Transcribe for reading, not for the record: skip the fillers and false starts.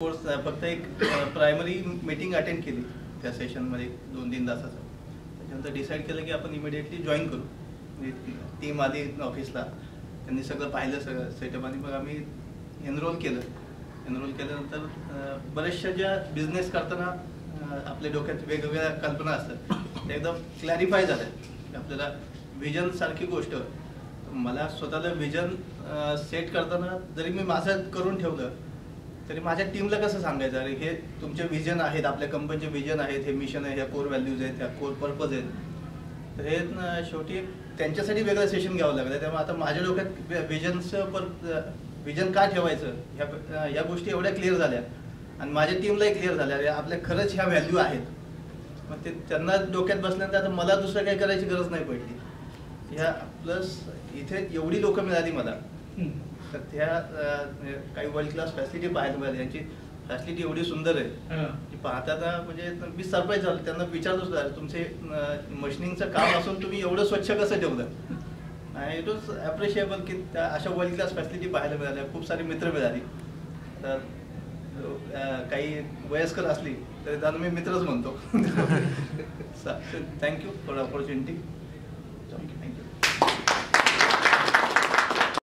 Course फक्त एक primary meeting attend केली त्या सेशनमध्ये 2-3 तासाचं. त्याच्यानंतर डिसाईड केलं की आपण इमिडिएटली जॉईन करू. म्हणजे टीम आली ऑफिसला, त्यांनी सगळं पाहिलं, सगळं सेटअप, आणि मग आम्ही एनरोल केलं. एनरोल केल्यानंतर बऱ्याचशा ज्या बिझनेस करताना आपल्या डोक्यात वेगवेगळ्या कल्पना असतात त्या एकदम क्लॅरिफाय झाल्या. आपल्याला व्हिजन सारखी गोष्ट, मला स्वतःला व्हिजन सेट करताना जरी मी माझं करून ठेवलं तरी माझ्या टीमला कसं सांगायचं, अरे हे तुमचे विजन आहेत, आपल्या कंपनीचे विजन आहेत, हे मिशन आहे, ह्या कोर व्हॅल्यूज आहेत, ह्या कोर पर्पज आहेत. तर हे शेवटी त्यांच्यासाठी वेगळं सेशन घ्यावं लागलं. त्यामुळे आता माझ्या डोक्यात विजन का ठेवायचं ह्या गोष्टी एवढ्या क्लिअर झाल्या आणि माझ्या टीमलाही क्लिअर झाल्या, अरे आपल्या खरंच ह्या व्हॅल्यू आहेत. मग ते त्यांना डोक्यात बसल्यानंतर आता मला दुसरं काही करायची गरज नाही पडली. ह्या प्लस इथे एवढी लोकं मिळाली मला, तर त्या काही वर्ल्ड क्लास फॅसिलिटी पाहायला मिळाली. यांची फॅसिलिटी एवढी सुंदर आहे की पाहताना म्हणजे मी सरप्राईज झालो. त्यांना विचारतो सुद्धा, तुमचे मशिनिंगचं काम असून तुम्ही एवढं स्वच्छ कसं ठेवलं. इट वॉज ॲप्रिशिएबल की त्या अशा वर्ल्ड क्लास फॅसिलिटी पाहायला मिळाल्या. खूप सारी मित्र मिळाली. तर काही वयस्कर असली तर त्यांना मी मित्रच म्हणतो. Thank you for opportunity. थँक्यू.